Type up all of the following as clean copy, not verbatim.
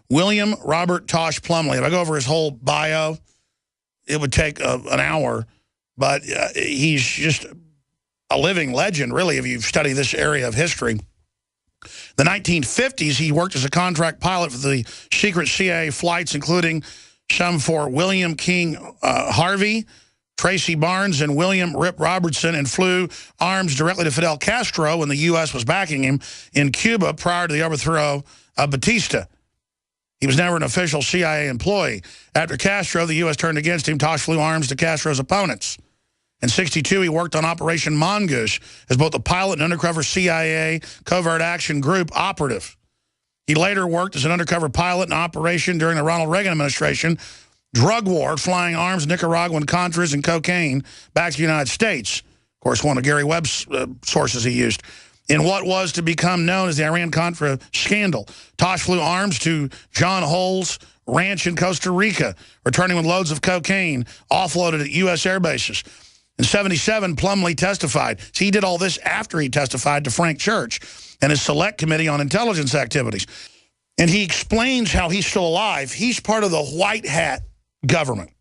William Robert Tosh Plumlee. If I go over his whole bio, it would take an hour, but he's just a living legend, really, if you've studied this area of history. The 1950s, he worked as a contract pilot for the secret CIA flights, including some for William King Harvey, Tracy Barnes, and William Rip Robertson, and flew arms directly to Fidel Castro when the U.S. was backing him in Cuba prior to the overthrow of Batista. He was never an official CIA employee. After Castro, the U.S. turned against him. Tosh flew arms to Castro's opponents. In '62, he worked on Operation Mongoose as both a pilot and undercover CIA covert action group operative. He later worked as an undercover pilot in operation during the Ronald Reagan administration drug war, flying arms, Nicaraguan Contras, and cocaine back to the United States. Of course, one of Gary Webb's sources he used. In what was to become known as the Iran-Contra scandal, Tosh flew arms to John Hull's ranch in Costa Rica, returning with loads of cocaine offloaded at U.S. air bases. In '77, Plumlee testified. So he did all this after he testified to Frank Church and his Select Committee on Intelligence Activities. And he explains how he's still alive. He's part of the white hat government.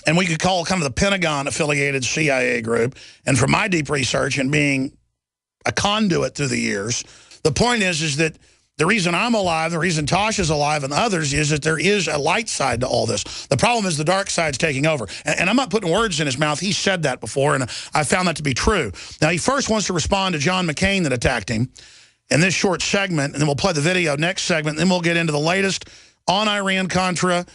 And we could call kind of the Pentagon-affiliated CIA group. And from my deep research and being a conduit through the years, the point is that the reason I'm alive, the reason Tosh is alive and others is that there is a light side to all this. The problem is the dark side's taking over. And I'm not putting words in his mouth. He said that before, and I found that to be true. Now, he first wants to respond to John McCain that attacked him in this short segment, and then we'll play the video next segment. Then we'll get into the latest on Iran-Contra,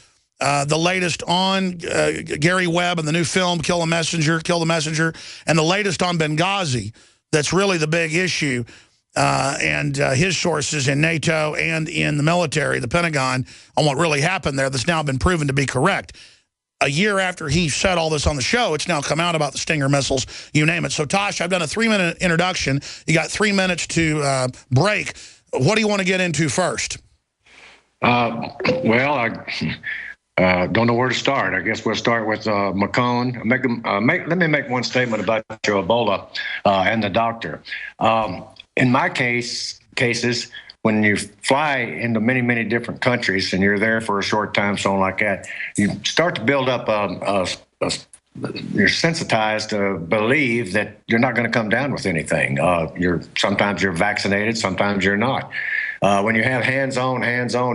the latest on Gary Webb and the new film, Kill the Messenger, and the latest on Benghazi. That's really the big issue. And his sources in NATO and in the military, the Pentagon, on what really happened there that's now been proven to be correct. A year after he said all this on the show, it's now come out about the Stinger missiles, you name it. So, Tosh, I've done a 3-minute introduction. You got 3 minutes to break. What do you want to get into first? Well, I don't know where to start. I guess we'll start with McCone. Let me make one statement about your Ebola and the doctor. In my cases, when you fly into many, many different countries and you're there for a short time, something like that, you start to build up you're sensitized to believe that you're not going to come down with anything. Sometimes you're vaccinated, sometimes you're not. When you have hands-on,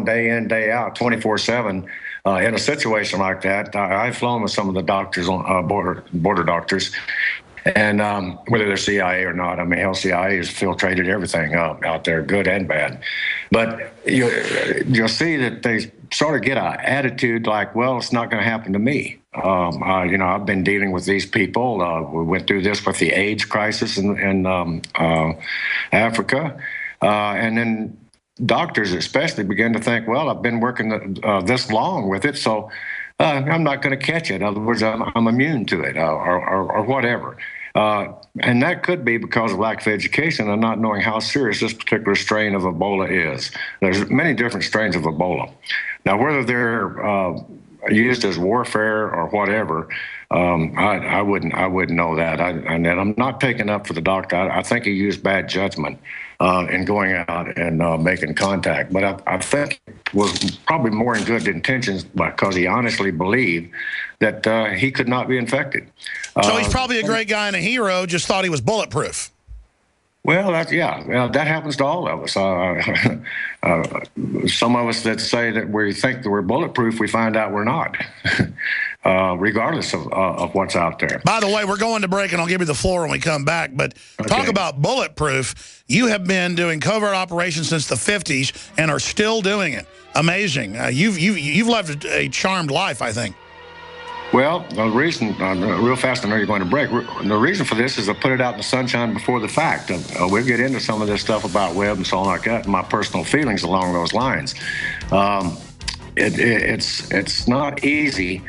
day in, day out, 24/7, in a situation like that, I've flown with some of the doctors, border doctors, and whether they're CIA or not, I mean, hell, CIA has filtrated everything out there, good and bad. But you'll see that they sort of get an attitude like, well, it's not going to happen to me. I've been dealing with these people. We went through this with the AIDS crisis in Africa. And then doctors especially began to think, well, I've been working this long with it, so I'm not going to catch it. In other words, I'm immune to it or whatever. And that could be because of lack of education and not knowing how serious this particular strain of Ebola is. There's many different strains of Ebola. Now, whether they're used as warfare or whatever, I wouldn't know that. And I'm not taking up for the doctor. I think he used bad judgment in going out and making contact. But I think it was probably more in good intentions because he honestly believed that he could not be infected. So he's probably a great guy and a hero, just thought he was bulletproof. Well, that happens to all of us. Some of us that say that we think that we're bulletproof, we find out we're not, regardless of what's out there. By the way, we're going to break, and I'll give you the floor when we come back. But talk about bulletproof. You have been doing covert operations since the 50s and are still doing it. Amazing. You've lived a charmed life, I think. Well, the reason, real fast, I know you're going to break. The reason for this is to put it out in the sunshine before the fact. We'll get into some of this stuff about Webb and so on like that, and my personal feelings along those lines. It's not easy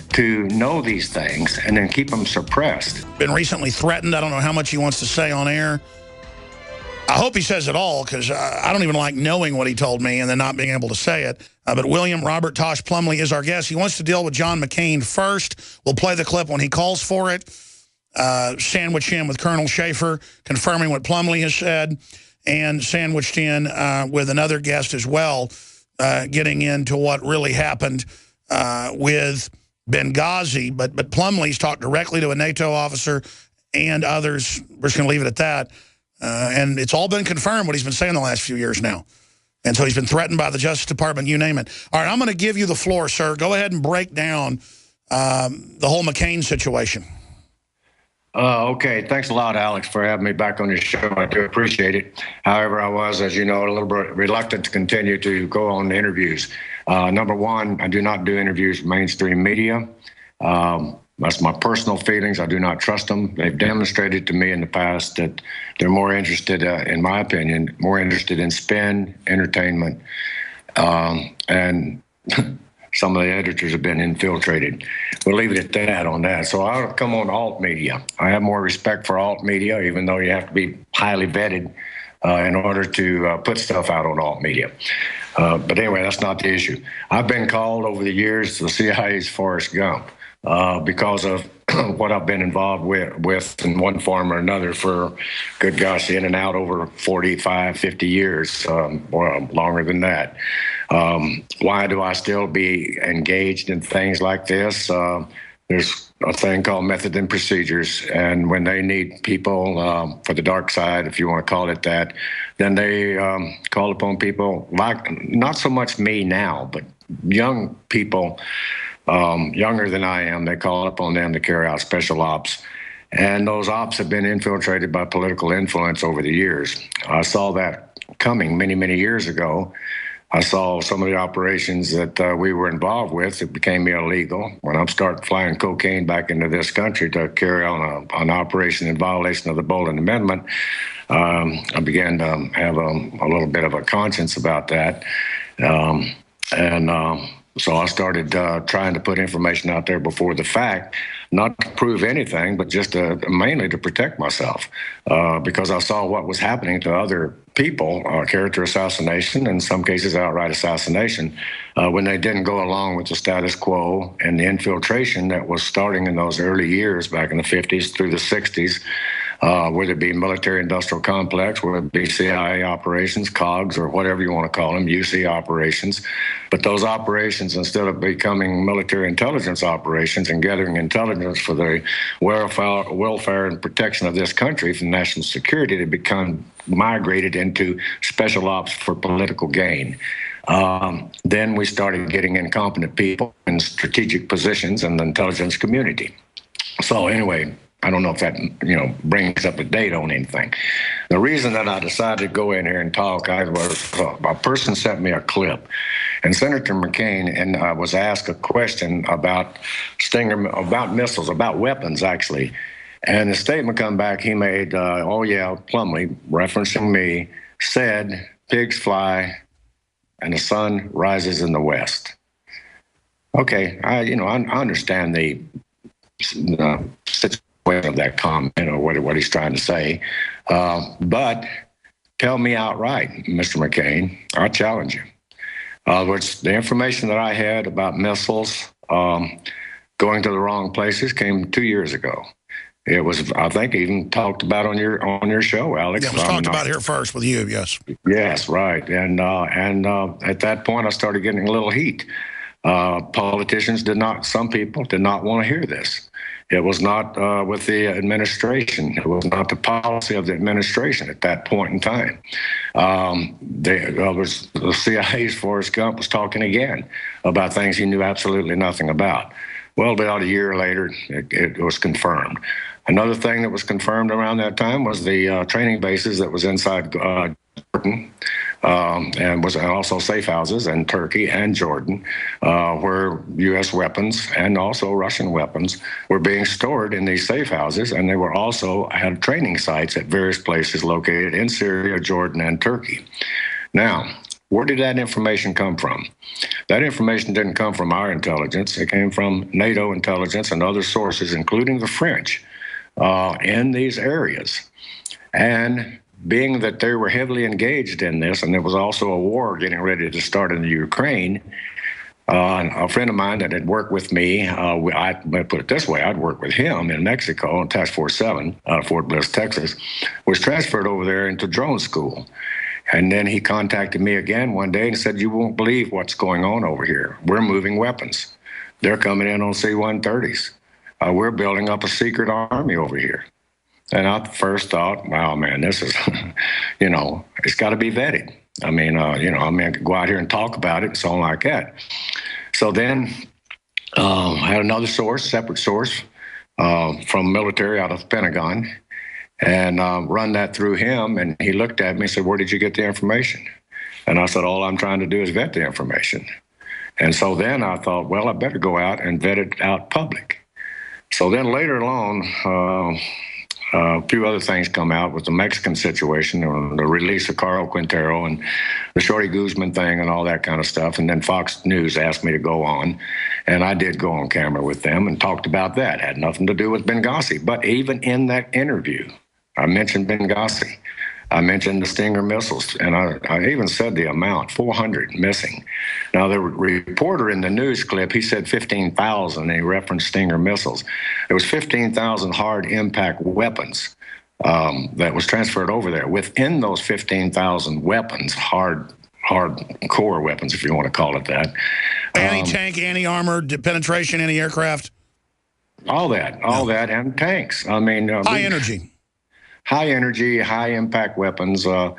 to know these things and then keep them suppressed. Been recently threatened. I don't know how much he wants to say on air. I hope he says it all, because I don't even like knowing what he told me and then not being able to say it. But William Robert Tosh Plumlee is our guest. He wants to deal with John McCain first. We'll play the clip when he calls for it. Sandwich him with Colonel Schaefer, confirming what Plumlee has said, and sandwiched in with another guest as well, getting into what really happened with Benghazi, but Plumlee's talked directly to a NATO officer and others. We're just going to leave it at that. And it's all been confirmed what he's been saying the last few years now. And so he's been threatened by the Justice Department, you name it. All right, I'm going to give you the floor, sir. Go ahead and break down the whole McCain situation. Okay, thanks a lot, Alex, for having me back on your show. I do appreciate it. However, I was, as you know, a little bit reluctant to continue to go on interviews. Number one, I do not do interviews with mainstream media. That's my personal feelings. I do not trust them. They've demonstrated to me in the past that they're more interested, in my opinion, more interested in spin, entertainment, and some of the editors have been infiltrated. We'll leave it at that on that. So I'll come on alt media. I have more respect for alt media, even though you have to be highly vetted in order to put stuff out on alt media. But anyway, that's not the issue. I've been called over the years the CIA's Forrest Gump because of what I've been involved with in one form or another for, good gosh, in and out over 45, 50 years, or longer than that. Why do I still be engaged in things like this? There's a thing called method and procedures, and when they need people for the dark side, if you want to call it that, then they call upon people like, not so much me now, but young people, younger than I am. They call upon them to carry out special ops. And those ops have been infiltrated by political influence over the years. I saw that coming many, many years ago. I saw some of the operations that we were involved with. It became illegal. When I started flying cocaine back into this country to carry on an operation in violation of the Boyle Amendment, I began to have a little bit of a conscience about that. So I started trying to put information out there before the fact, not to prove anything, but just mainly to protect myself, because I saw what was happening to other people, character assassination, in some cases outright assassination, when they didn't go along with the status quo and the infiltration that was starting in those early years back in the 50s through the 60s. Whether it be military-industrial complex, whether it be CIA operations, COGS, or whatever you want to call them, UC operations. But those operations, instead of becoming military intelligence operations and gathering intelligence for the welfare and protection of this country, for national security, they become migrated into special ops for political gain. Then we started getting incompetent people in strategic positions in the intelligence community. So anyway, I don't know if that, brings up a date on anything. The reason that I decided to go in here and talk, a person sent me a clip, and Senator McCain was asked a question about about missiles, about weapons, actually. And the statement come back he made, Plumlee, referencing me, said, pigs fly and the sun rises in the west. Okay, I understand the situation of that comment or what he's trying to say. But tell me outright, Mr. McCain, I challenge you. Which the information that I had about missiles going to the wrong places came 2 years ago. It was, I think, even talked about on your show, Alex. Yeah, it was talked about here first with you, yes. Yes, right. And at that point, I started getting a little heat. Politicians some people did not want to hear this. It was not with the administration. It was not the policy of the administration at that point in time. The CIA's Forrest Gump was talking again about things he knew absolutely nothing about. Well, about a year later, it was confirmed. Another thing that was confirmed around that time was the training bases that was inside Jordan, and was also safe houses in Turkey and Jordan, where U.S. weapons and also Russian weapons were being stored in these safe houses, and they were also had training sites at various places located in Syria, Jordan, and Turkey. Now, where did that information come from? That information didn't come from our intelligence. It came from NATO intelligence and other sources, including the French, in these areas. And being that they were heavily engaged in this, and there was also a war getting ready to start in the Ukraine, a friend of mine that had worked with me, I put it this way, I'd worked with him in Mexico on Task Force 7, Fort Bliss, Texas, was transferred over there into drone school. And then he contacted me again one day and said, "You won't believe what's going on over here. We're moving weapons. They're coming in on C-130s. We're building up a secret army over here." And I first thought, wow, man, this is, it's got to be vetted. I mean, I could go out here and talk about it and so on like that. So then I had another source, separate source from military out of the Pentagon, and run that through him. And he looked at me and said, "Where did you get the information?" And I said, "All I'm trying to do is vet the information." And so then I thought, well, I better go out and vet it out public. So then later on, a few other things come out with the Mexican situation, the release of Carl Quintero and the Shorty Guzman thing and all that kind of stuff. And then Fox News asked me to go on, and I did go on camera with them and talked about that. It had nothing to do with Benghazi. But even in that interview, I mentioned Benghazi. I mentioned the Stinger missiles, and I even said the amount, 400 missing. Now, the reporter in the news clip, he said 15,000, and he referenced Stinger missiles. There was 15,000 hard impact weapons that was transferred over there. Within those 15,000 weapons, hard core weapons, if you want to call it that. Anti-tank, anti-armor, penetration, anti-aircraft. All that, and tanks. I mean, high energy. High energy, high impact weapons, and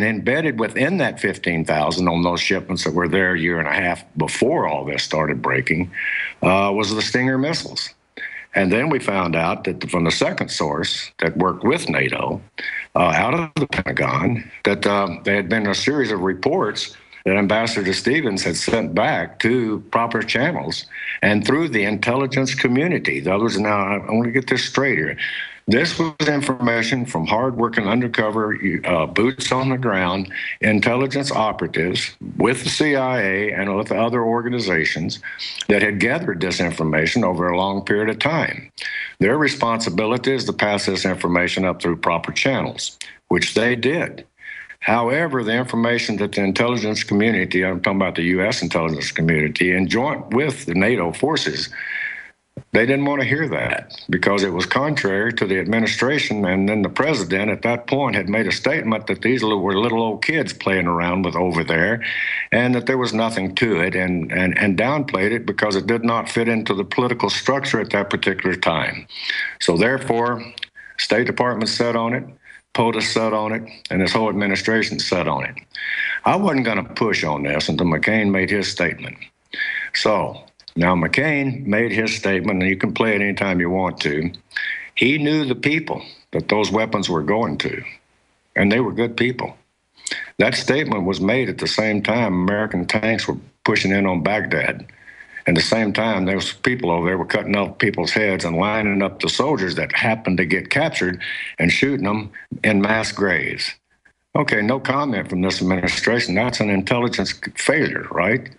embedded within that 15,000 on those shipments that were there a year and a half before all this started breaking was the Stinger missiles. And then we found out that from the second source that worked with NATO out of the Pentagon, that there had been a series of reports that Ambassador Stevens had sent back to proper channels and through the intelligence community. The others, now I want to get this straight here. This was information from hard-working undercover boots on the ground intelligence operatives with the CIA and with other organizations that had gathered this information over a long period of time. Their responsibility is to pass this information up through proper channels, which they did. However, the information that the intelligence community, I'm talking about the U.S. intelligence community, and joint with the NATO forces, they didn't want to hear that because it was contrary to the administration. And then the president at that point had made a statement that these were little old kids playing around with over there and that there was nothing to it, and downplayed it because it did not fit into the political structure at that particular time. So therefore, State Department sat on it, POTUS sat on it, and this whole administration sat on it. I wasn't going to push on this until McCain made his statement. So now McCain made his statement, and you can play it anytime you want to. He knew the people that those weapons were going to, and they were good people. That statement was made at the same time American tanks were pushing in on Baghdad. At the same time, there was people over there were cutting off people's heads and lining up the soldiers that happened to get captured and shooting them in mass graves. Okay, no comment from this administration. That's an intelligence failure, right?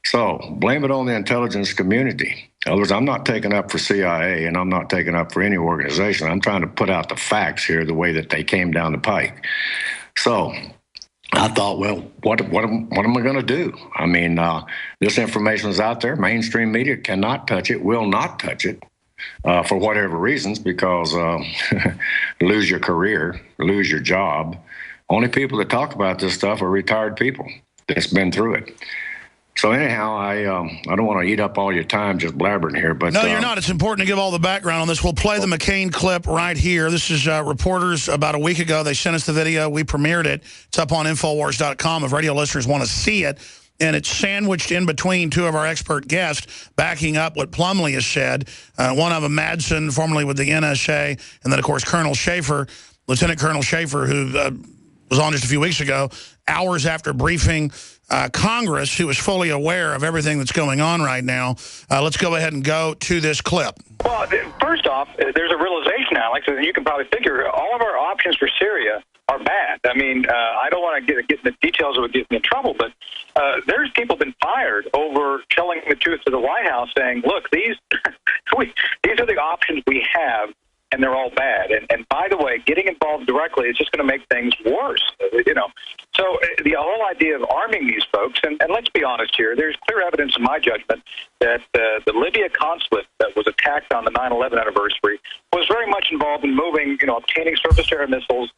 So blame it on the intelligence community. In other words, I'm not taking up for CIA, and I'm not taking up for any organization. I'm trying to put out the facts here the way that they came down the pike. So I thought, well, what am I going to do? I mean, this information is out there. Mainstream media cannot touch it, will not touch it for whatever reasons, because lose your career, lose your job. Only people that talk about this stuff are retired people that's been through it. So anyhow, I don't want to eat up all your time just blabbering here, but... No, you're not. It's important to give all the background on this. We'll play the McCain clip right here. This is reporters about a week ago. They sent us the video. We premiered it. It's up on Infowars.com if radio listeners want to see it. And it's sandwiched in between two of our expert guests, backing up what Plumlee has said. One of them, Madsen, formerly with the NSA, and then, of course, Colonel Schaefer, Lieutenant Colonel Schaefer, who was on just a few weeks ago, hours after briefing Congress, who is fully aware of everything that's going on right now. Let's go ahead and go to this clip. Well, first off, there's a realization, Alex, and you can probably figure all of our options for Syria are bad. I mean, I don't want to get in the details of it getting me in trouble, but there's people been fired over telling the truth to the White House, saying, look, these are the options we have, and they're all bad. And by the way, getting involved directly is just going to make things worse, you know. So the whole idea of arming these folks, and let's be honest here, there's clear evidence in my judgment that the Libya consulate that was attacked on the 9/11 anniversary was very much involved in moving, you know, obtaining surface-to-air missiles,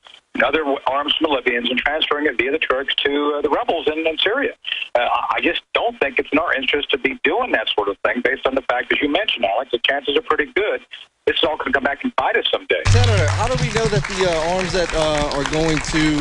other arms from the Libyans and transferring it via the Turks to the rebels in Syria. I just don't think it's in our interest to be doing that sort of thing based on the fact, as you mentioned, Alex, the chances are pretty good this is all going to come back and bite us someday. Senator, how do we know that the arms that are going to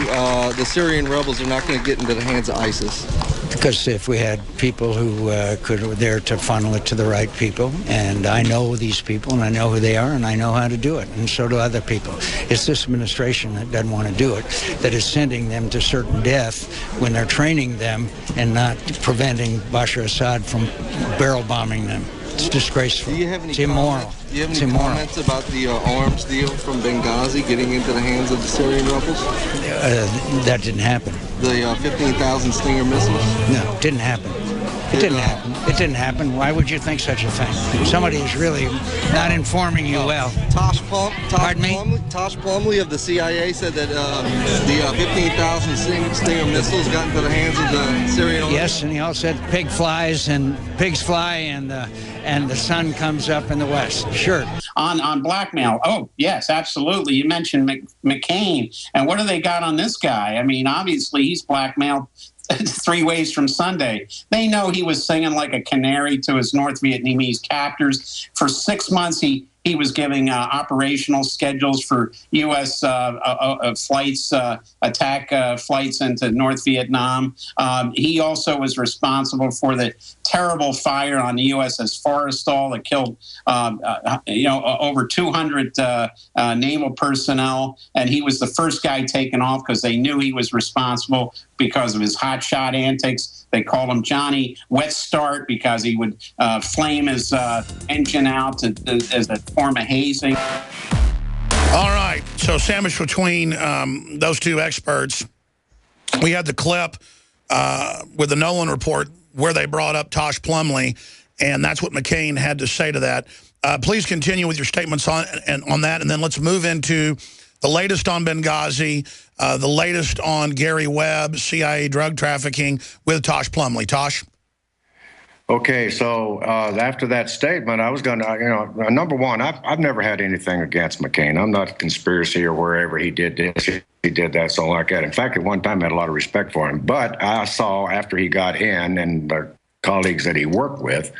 the Syrian rebels are not going to get into the hands of ISIS? Because if we had people who were there to funnel it to the right people, and I know these people, and I know who they are, and I know how to do it, and so do other people. It's this administration that doesn't want to do it, that is sending them to certain death when they're training them and not preventing Bashar Assad from barrel bombing them. It's disgraceful. Do you have any it's immoral. Do you have any comments about the arms deal from Benghazi getting into the hands of the Syrian rebels? That didn't happen. The 15,000 Stinger missiles? No, it didn't happen. It didn't happen. It didn't happen. Why would you think such a thing? Somebody is really not informing you well. Tosh Pardon me? Tosh Plumlee of the CIA said that the 15,000 Stinger missiles got into the hands of the Syrian army. Yes, and he also said pigs fly and the sun comes up in the west. Sure. On blackmail. Oh, yes, absolutely. You mentioned McCain. And what do they got on this guy? I mean, obviously, he's blackmailed 3 ways from Sunday. They know he was singing like a canary to his North Vietnamese captors. For 6 months, he was giving operational schedules for U.S. Flights, attack flights into North Vietnam. He also was responsible for the terrible fire on the USS Forrestal that killed, over 200 naval personnel. And he was the first guy taken off because they knew he was responsible because of his hotshot antics. They called him Johnny Wet Start because he would flame his engine out as a form of hazing. All right, so sandwiched between those two experts, we had the clip with the Nolan report where they brought up Tosh Plumlee, and that's what McCain had to say to that. Please continue with your statements on that, and then let's move into the latest on Benghazi, the latest on Gary Webb, CIA drug trafficking with Tosh Plumlee. Tosh? Okay, so after that statement, I was going to, number one, I've never had anything against McCain. I'm not a conspiracy or wherever he did this, he did that, so like that. In fact, at one time, I had a lot of respect for him. But I saw after he got in and the colleagues that he worked with,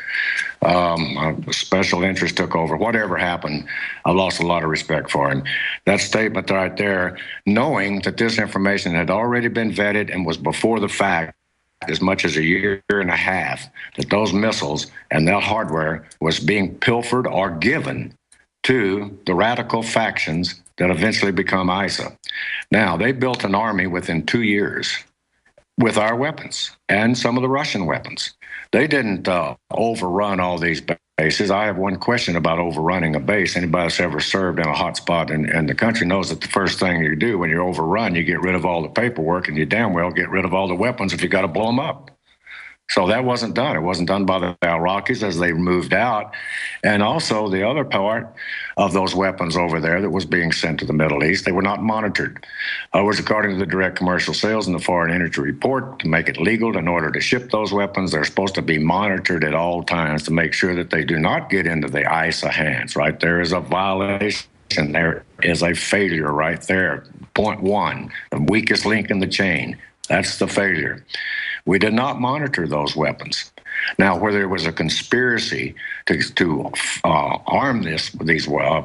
special interest took over. Whatever happened, I lost a lot of respect for him. That statement right there, knowing that this information had already been vetted and was before the fact, as much as a year and a half, that those missiles and that hardware was being pilfered or given to the radical factions that eventually become ISA. Now, they built an army within 2 years with our weapons and some of the Russian weapons. They didn't overrun all these bases. I have one question about overrunning a base. Anybody that's ever served in a hot spot in the country knows that the first thing you do when you overrun, you get rid of all the paperwork, and you damn well get rid of all the weapons if you got to blow them up. So that wasn't done. It wasn't done by the Iraqis as they moved out. And also the other part of those weapons over there that was being sent to the Middle East, they were not monitored. It was according to the direct commercial sales and the Foreign Energy Report, to make it legal in order to ship those weapons, they're supposed to be monitored at all times to make sure that they do not get into the ISA hands, right? There is a violation. There is a failure right there. Point one, the weakest link in the chain. That's the failure. We did not monitor those weapons. Now, whether it was a conspiracy to arm these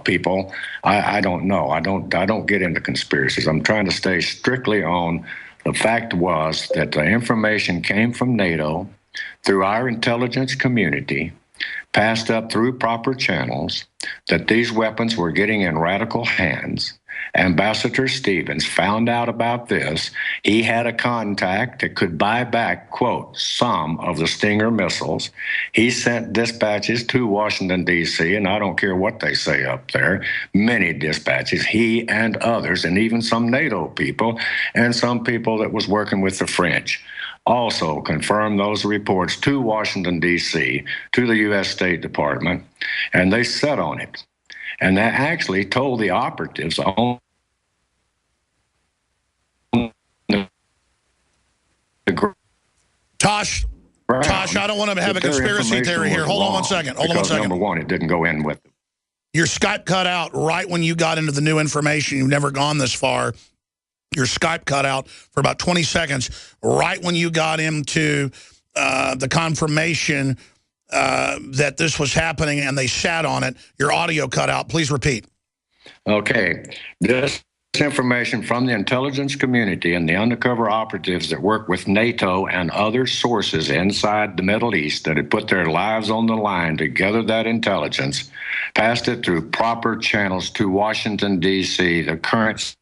people, I don't know. I don't get into conspiracies. I'm trying to stay strictly on the fact was that the information came from NATO through our intelligence community, passed up through proper channels, that these weapons were getting in radical hands. Ambassador Stevens found out about this. He had a contact that could buy back, quote, some of the Stinger missiles. He sent dispatches to Washington, D.C., and I don't care what they say up there, many dispatches, he and others, and even some NATO people and some people that was working with the French, also confirmed those reports to Washington, D.C., to the U.S. State Department, and they set on it. And that actually told the operatives on Tosh, I don't want to have a conspiracy theory here. Hold on one second. Number one, it didn't go in with it. Your Skype cut out right when you got into the new information. You've never gone this far. Your Skype cut out for about 20 seconds right when you got into the confirmation that this was happening and they sat on it. Your audio cut out. Please repeat. Okay. This information from the intelligence community and the undercover operatives that work with NATO and other sources inside the Middle East that had put their lives on the line to gather that intelligence, passed it through proper channels to Washington, D.C., the current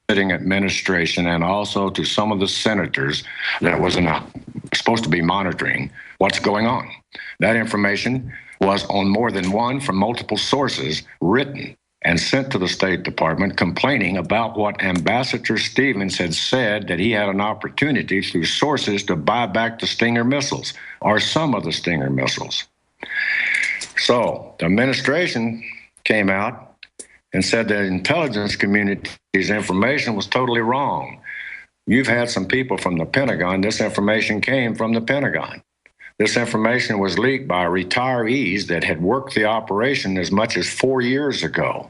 sitting administration, and also to some of the senators that was supposed to be monitoring what's going on. That information was on more than one from multiple sources written and sent to the State Department complaining about what Ambassador Stevens had said, that he had an opportunity through sources to buy back the Stinger missiles, or some of the Stinger missiles. So the administration came out and said the intelligence community's information was totally wrong. You've had some people from the Pentagon. This information came from the Pentagon. This information was leaked by retirees that had worked the operation as much as 4 years ago.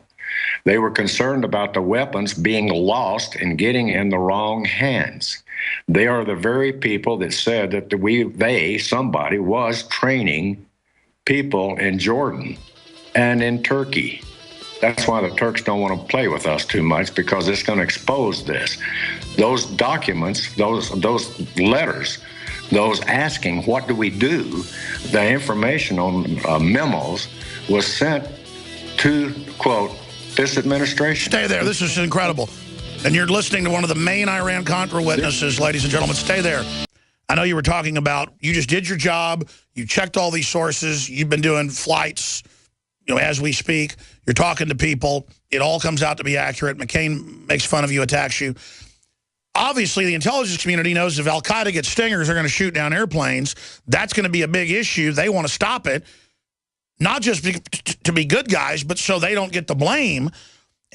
They were concerned about the weapons being lost and getting in the wrong hands. They are the very people that said that somebody was training people in Jordan and in Turkey. That's why the Turks don't want to play with us too much, because it's going to expose this. Those documents, those letters, those asking, what do we do? The information on memos was sent to, quote, this administration. Stay there. This is incredible. And you're listening to one of the main Iran-Contra witnesses, ladies and gentlemen. Stay there. I know you were talking about, you just did your job. You checked all these sources. You've been doing flights, as we speak. You're talking to people. It all comes out to be accurate. McCain makes fun of you, attacks you. Obviously, the intelligence community knows if al-Qaeda gets stingers, they're going to shoot down airplanes. That's going to be a big issue. They want to stop it, not just to be good guys, but so they don't get the blame.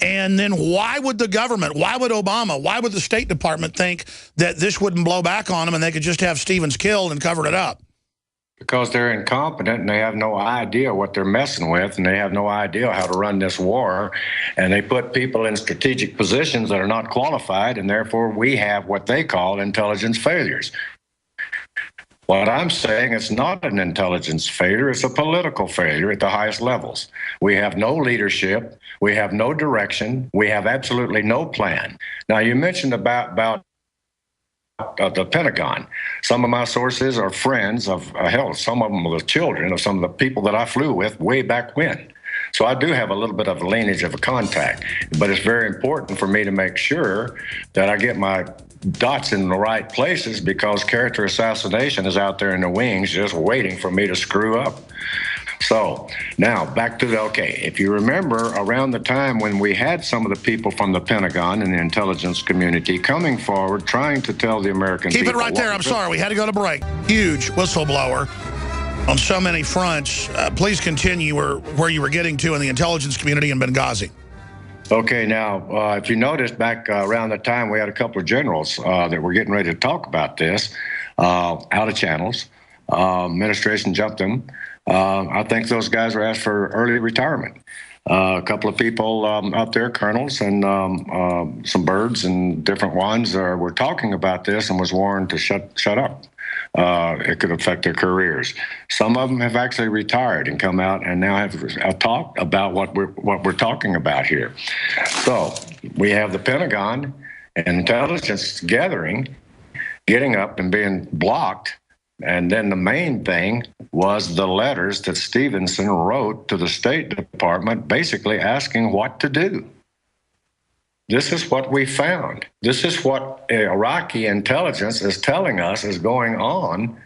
And then why would the government, why would Obama, why would the State Department think that this wouldn't blow back on them and they could just have Stevens killed and covered it up? Because they're incompetent and they have no idea what they're messing with, and they have no idea how to run this war, and they put people in strategic positions that are not qualified, and therefore we have what they call intelligence failures. What I'm saying, it's not an intelligence failure, it's a political failure at the highest levels. We have no leadership, we have no direction, we have absolutely no plan. Now, you mentioned about the Pentagon. Some of my sources are friends of, hell, some of them are the children of some of the people that I flew with way back when. So I do have a little bit of a lineage of a contact, but it's very important for me to make sure that I get my dots in the right places, because character assassination is out there in the wings just waiting for me to screw up. So now back to if you remember, around the time when we had some of the people from the Pentagon and the intelligence community coming forward, trying to tell the American people. Keep it right there. I'm sorry. We had to go to break. Huge whistleblower on so many fronts. Please continue where you were getting to in the intelligence community in Benghazi. Okay, now, if you noticed back around the time, we had a couple of generals that were getting ready to talk about this out of channels. Administration jumped them. I think those guys were asked for early retirement. A couple of people up there, colonels and some birds and different ones were talking about this and was warned to shut up. It could affect their careers. Some of them have actually retired and come out and now have talked about what we're talking about here. So we have the Pentagon and intelligence gathering, getting up and being blocked. And then the main thing was the letters that Stevenson wrote to the State Department, basically asking what to do. This is what we found. This is what Iraqi intelligence is telling us is going on.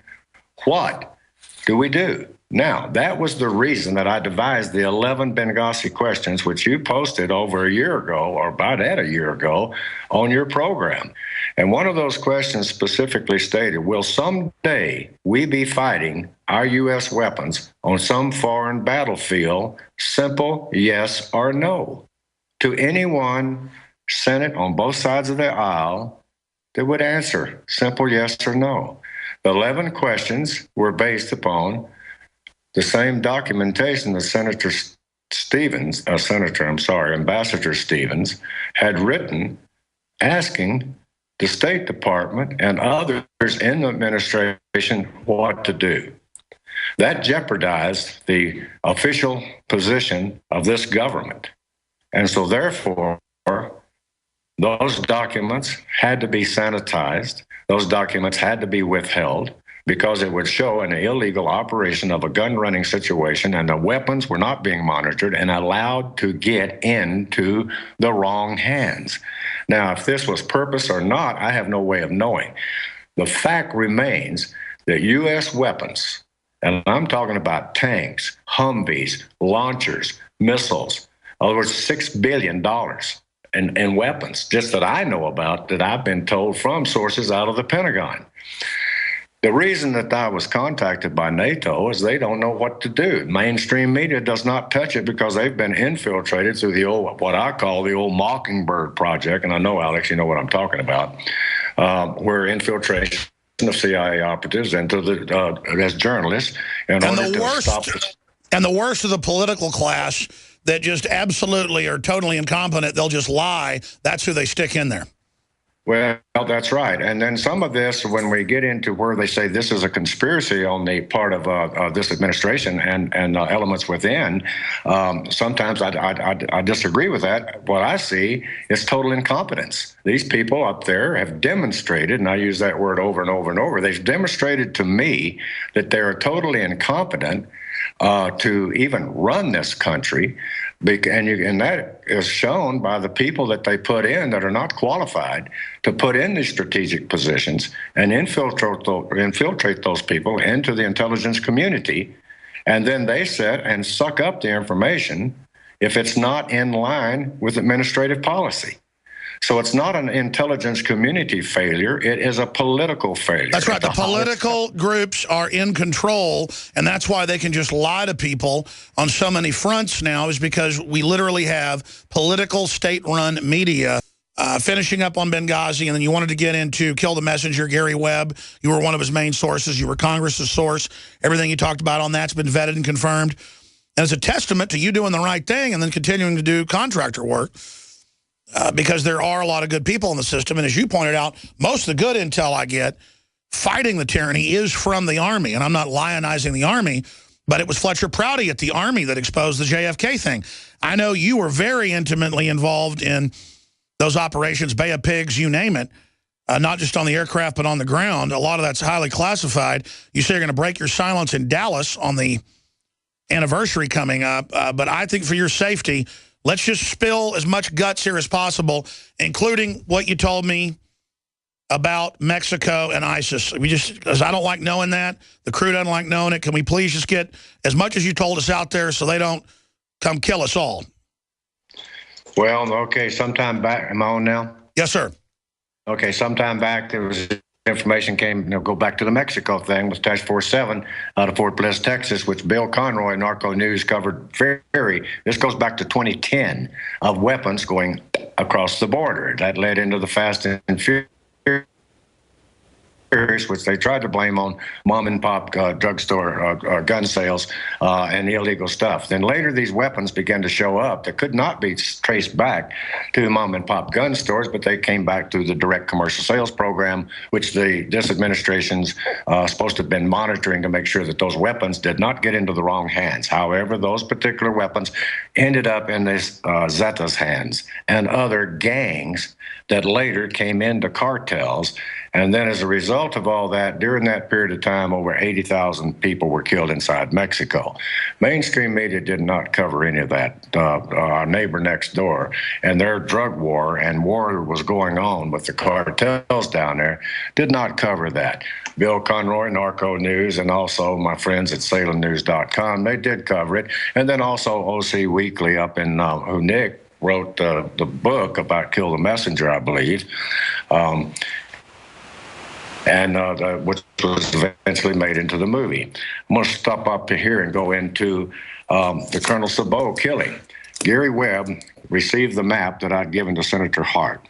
What do we do? Now, that was the reason that I devised the 11 Benghazi questions, which you posted over a year ago, or about a year ago, on your program. And one of those questions specifically stated, will someday we be fighting our U.S. weapons on some foreign battlefield? Simple yes or no. To anyone, Senate on both sides of the aisle, that would answer simple yes or no. The 11 questions were based upon the same documentation that Senator Ambassador Stevens had written asking the State Department and others in the administration what to do. That jeopardized the official position of this government. And so therefore, those documents had to be sanitized. Those documents had to be withheld because it would show an illegal operation of a gun running situation, and the weapons were not being monitored and allowed to get into the wrong hands. Now, if this was purpose or not, I have no way of knowing. The fact remains that U.S. weapons, and I'm talking about tanks, Humvees, launchers, missiles, over $6 billion in weapons, just that I know about, that I've been told from sources out of the Pentagon. The reason that I was contacted by NATO is they don't know what to do. Mainstream media does not touch it because they've been infiltrated through the old, what I call the old Mockingbird project, and I know, Alex, you know what I'm talking about, where infiltration of CIA operatives into the as journalists in order to stop this. And the worst of the political class that just absolutely are totally incompetent, they'll just lie. That's who they stick in there. Well, that's right. And then some of this, when we get into where they say this is a conspiracy on the part of this administration and elements within, sometimes I disagree with that. What I see is total incompetence. These people up there have demonstrated, and I use that word over and over and over, they've demonstrated to me that they're totally incompetent to even run this country. And that is shown by the people that they put in that are not qualified to put in these strategic positions and infiltrate those people into the intelligence community. And then they sit and suck up the information if it's not in line with administrative policy. So it's not an intelligence community failure. It is a political failure. That's right. The political groups are in control, and that's why they can just lie to people on so many fronts now, is because we literally have political state-run media. Finishing up on Benghazi, and then you wanted to get into Kill the Messenger, Gary Webb. You were one of his main sources. You were Congress's source. Everything you talked about on that's been vetted and confirmed. And it's a testament to you doing the right thing and then continuing to do contractor work. Because there are a lot of good people in the system. And as you pointed out, most of the good intel I get fighting the tyranny is from the Army. And I'm not lionizing the Army, but it was Fletcher Prouty at the Army that exposed the JFK thing. I know you were very intimately involved in those operations, Bay of Pigs, you name it, not just on the aircraft, but on the ground. A lot of that's highly classified. You say you're going to break your silence in Dallas on the anniversary coming up. But I think for your safety, let's just spill as much guts here as possible, including what you told me about Mexico and ISIS. Because I don't like knowing that. The crew doesn't like knowing it. Can we please just get as much as you told us out there so they don't come kill us all? Well, okay, sometime back, am I on now? Yes, sir. Okay, sometime back, there was information came, go back to the Mexico thing with Task Force 7 out of Fort Bliss, Texas, which Bill Conroy, Narco News, covered this goes back to 2010, of weapons going across the border. That led into the Fast and Furious, which they tried to blame on mom and pop drugstore gun sales and illegal stuff. Then later these weapons began to show up that could not be traced back to mom and pop gun stores, but they came back through the direct commercial sales program, which this administration's supposed to have been monitoring to make sure that those weapons did not get into the wrong hands. However, those particular weapons ended up in this Zetas' hands and other gangs that later came into cartels. And then as a result of all that, during that period of time, over 80,000 people were killed inside Mexico. Mainstream media did not cover any of that. Our neighbor next door and their drug war and war was going on with the cartels down there did not cover that. Bill Conroy, Narco News, and also my friends at SalemNews.com, they did cover it. And then also OC Weekly up in who Nick wrote the book about Kill the Messenger, I believe. Which was eventually made into the movie. I'm going to stop up here and go into the Colonel Sabot killing. Gary Webb received the map that I'd given to Senator Hart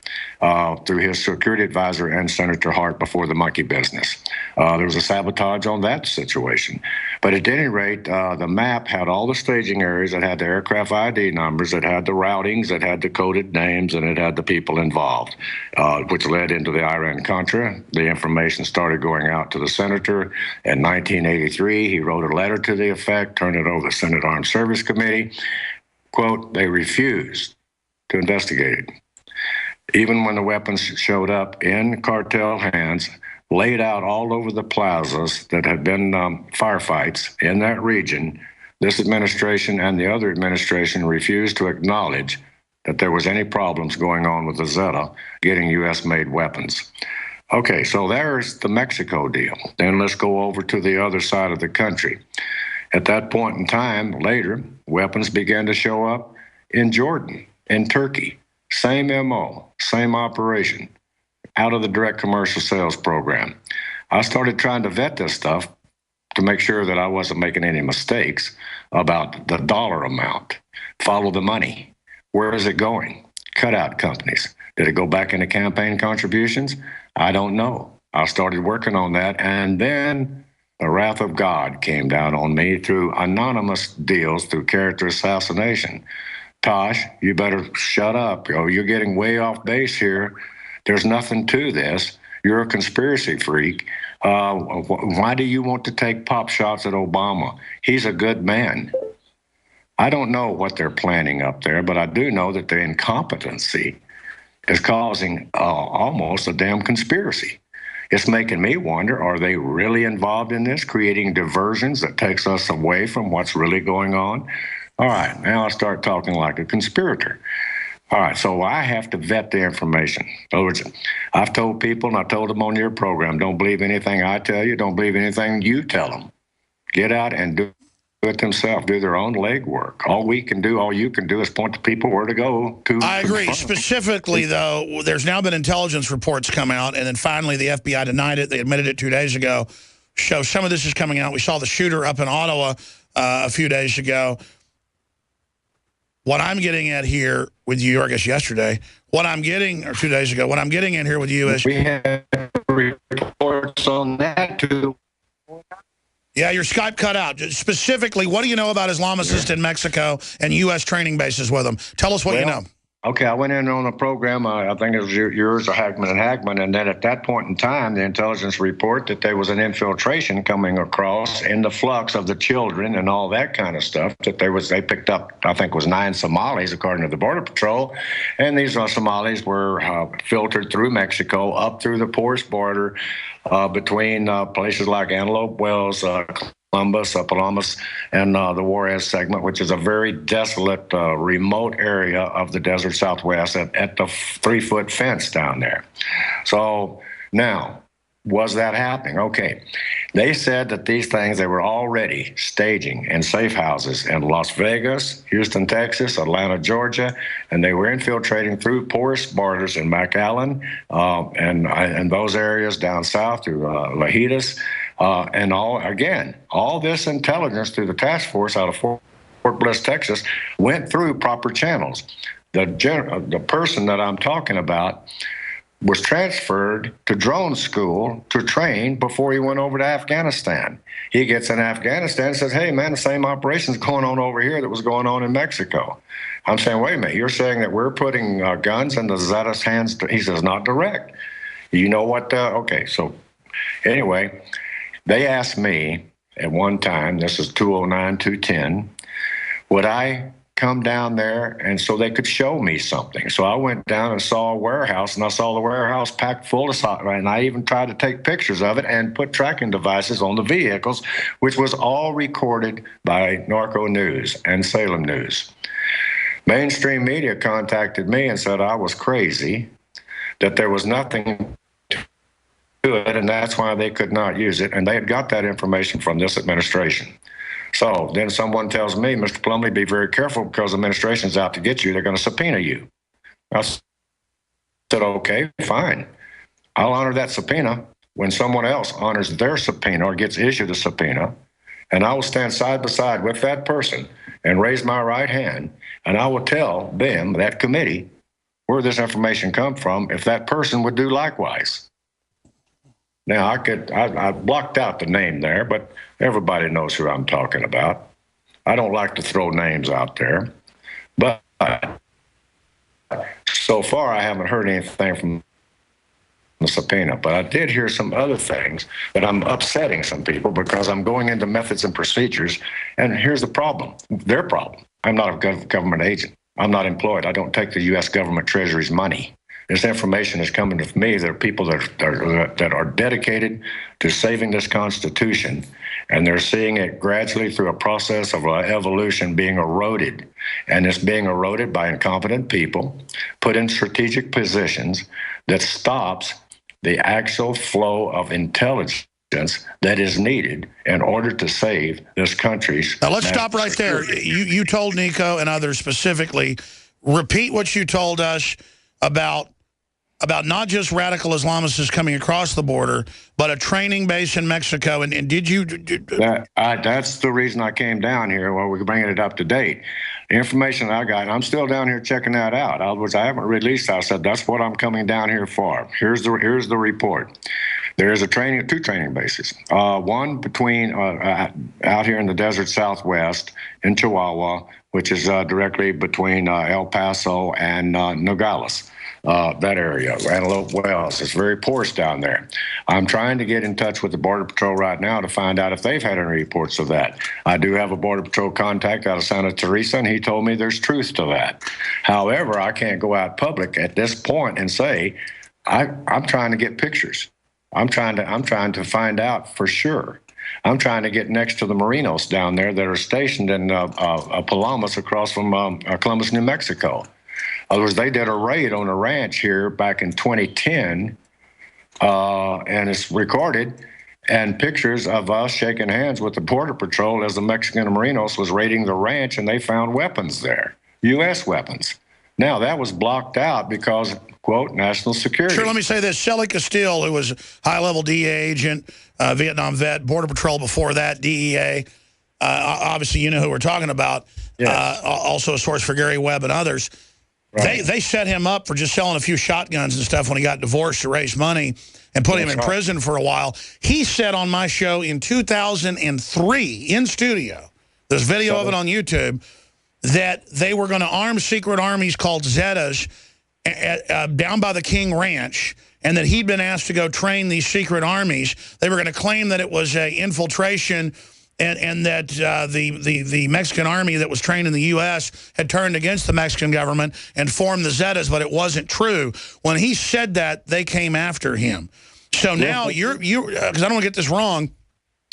through his security advisor and Senator Hart before the monkey business. There was a sabotage on that situation. But at any rate, the map had all the staging areas. It had the aircraft ID numbers. It had the routings. It had the coded names, and it had the people involved, which led into the Iran-Contra. The information started going out to the senator. In 1983, he wrote a letter to the effect, turned it over to the Senate Armed Service Committee. Quote, they refused to investigate it. Even when the weapons showed up in cartel hands, laid out all over the plazas that had been firefights in that region, this administration and the other administration refused to acknowledge that there was any problems going on with the Zeta getting U.S.-made weapons. Okay, so there's the Mexico deal. Then let's go over to the other side of the country. At that point in time, later, weapons began to show up in Jordan, in Turkey. Same MO, same operation, out of the direct commercial sales program. I started trying to vet this stuff to make sure that I wasn't making any mistakes about the dollar amount. Follow the money. Where is it going? Cutout companies. Did it go back into campaign contributions? I don't know. I started working on that, and then the wrath of God came down on me through anonymous deals, through character assassination. Tosh, you better shut up. Oh, you're getting way off base here. There's nothing to this. You're a conspiracy freak. Why do you want to take pop shots at Obama? He's a good man. I don't know what they're planning up there, but I do know that the incompetency is causing almost a damn conspiracy. It's making me wonder, are they really involved in this, creating diversions that takes us away from what's really going on? All right, now I start talking like a conspirator. All right, so I have to vet the information. In other words, I've told people, and I told them on your program, don't believe anything I tell you, don't believe anything you tell them. Get out and do it themselves, do their own legwork. All we can do, all you can do is point to people where to go to. I agree. Specifically, though, there's now been intelligence reports come out, and then finally the FBI denied it. They admitted it 2 days ago. So some of this is coming out. We saw the shooter up in Ottawa a few days ago. What I'm getting at here with you, or I guess yesterday, what I'm getting, or 2 days ago, what I'm getting in here with you is... We have reports on that, too. Yeah, your Skype cut out. Specifically, what do you know about Islamicists in Mexico and U.S. training bases with them? Tell us what you know. Okay, I went in on a program, I think it was yours or Hackman, and then at that point in time, the intelligence report that there was an infiltration coming across in the flux of the children and all that kind of stuff, that they picked up, I think it was 9 Somalis, according to the Border Patrol, and these Somalis were filtered through Mexico, up through the porous border, between places like Antelope Wells, Columbus, Palomas, and the Juarez segment, which is a very desolate, remote area of the desert Southwest at the 3-foot fence down there. So now, was that happening? Okay. They said that these things, they were already staging in safe houses in Las Vegas, Houston, Texas, Atlanta, Georgia, and they were infiltrating through porous borders in McAllen and those areas down south through Lajitas. And all this intelligence through the task force out of Fort Bliss, Texas, went through proper channels. The person that I'm talking about was transferred to drone school to train before he went over to Afghanistan. He gets in Afghanistan and says, hey, man, the same operation's going on over here that was going on in Mexico. I'm saying, wait a minute, you're saying that we're putting guns in the Zetas' hands? He says, not direct. You know what? Okay, so anyway, they asked me at one time, this is 209-210, would I come down there and so they could show me something. So I went down and saw a warehouse, and I saw the warehouse packed full of software, and I even tried to take pictures of it and put tracking devices on the vehicles, which was all recorded by Narco News and Salem News. Mainstream media contacted me and said I was crazy, that there was nothing to it, and that's why they could not use it, and they had got that information from this administration. So then someone tells me, Mr. Plumlee, be very careful because the administration's out to get you. They're going to subpoena you. I said, okay, fine. I'll honor that subpoena when someone else honors their subpoena or gets issued a subpoena, and I will stand side by side with that person and raise my right hand, and I will tell them, that committee, where this information come from, if that person would do likewise. Now, I blocked out the name there, but everybody knows who I'm talking about. I don't like to throw names out there, but so far I haven't heard anything from the subpoena. But I did hear some other things that I'm upsetting some people because I'm going into methods and procedures. And here's the problem, their problem. I'm not a government agent. I'm not employed. I don't take the U.S. government Treasury's money. This information is coming to me. There are people that are dedicated to saving this Constitution, and they're seeing it gradually through a process of evolution being eroded. And it's being eroded by incompetent people put in strategic positions that stops the actual flow of intelligence that is needed in order to save this country's. Now let's stop right there. You told Nico and others specifically, repeat what you told us about not just radical Islamists coming across the border, but a training base in Mexico. And did you? That's the reason I came down here. Well, we're bringing it up to date. The information I got, I'm still down here checking that out. I haven't released. I said that's what I'm coming down here for. Here's the report. There is two training bases. One between out here in the desert Southwest in Chihuahua, which is directly between El Paso and Nogales. That area, Antelope Wells. It's very porous down there. I'm trying to get in touch with the Border Patrol right now to find out if they've had any reports of that. I do have a Border Patrol contact out of Santa Teresa, and he told me there's truth to that. However, I can't go out public at this point and say, I'm trying to get pictures. I'm trying to find out for sure. I'm trying to get next to the Marinos down there that are stationed in Palomas across from Columbus, New Mexico. In other words, they did a raid on a ranch here back in 2010, and it's recorded, and pictures of us shaking hands with the Border Patrol as the Mexican Marinos was raiding the ranch, and they found weapons there, U.S. weapons. Now, that was blocked out because, quote, national security. Sure, let me say this. Shelly Castile, who was a high-level DEA agent, Vietnam vet, Border Patrol before that, DEA, obviously you know who we're talking about, yes. Also a source for Gary Webb and others. Right. They set him up for just selling a few shotguns and stuff when he got divorced to raise money and put him in prison for a while. He said on my show in 2003 in studio, there's video of it on YouTube, that they were going to arm secret armies called Zetas down by the King Ranch, and that he'd been asked to go train these secret armies. They were going to claim that it was an infiltration and that the Mexican army that was trained in the U.S. had turned against the Mexican government and formed the Zetas, but it wasn't true. When he said that, they came after him. So now because I don't want to get this wrong,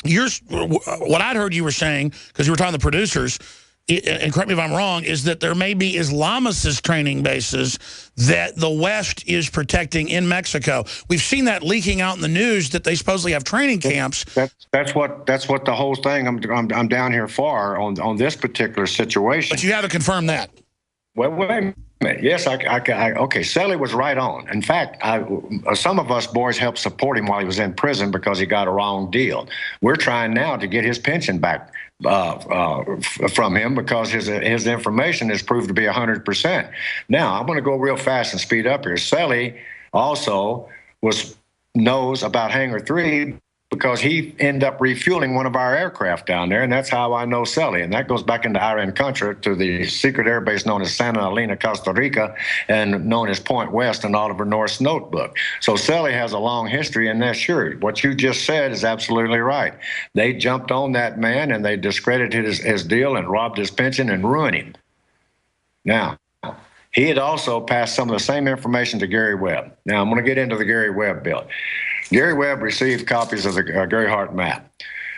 what I'd heard you were saying, because you were talking to the producers, and correct me if I'm wrong, is that there may be Islamicist training bases that the West is protecting in Mexico. We've seen that leaking out in the news that they supposedly have training camps. That's what the whole thing I'm down here for on this particular situation. But you haven't confirmed that. Well, wait a minute. Yes, okay, Sally was right on. In fact, some of us boys helped support him while he was in prison because he got a wrong deal. We're trying now to get his pension back from him because his information has proved to be 100%. Now, I'm going to go real fast and speed up here. Sally also knows about Hangar 3 because he ended up refueling one of our aircraft down there, and that's how I know Sally. And that goes back into Iran-Contra to the secret air base known as Santa Elena, Costa Rica, and known as Point West in Oliver North's notebook. So Sally has a long history, and that's sure. What you just said is absolutely right. They jumped on that man, and they discredited his deal and robbed his pension and ruined him. Now, he had also passed some of the same information to Gary Webb. Now, I'm going to get into the Gary Webb bill. Gary Webb received copies of the Gary Hart map.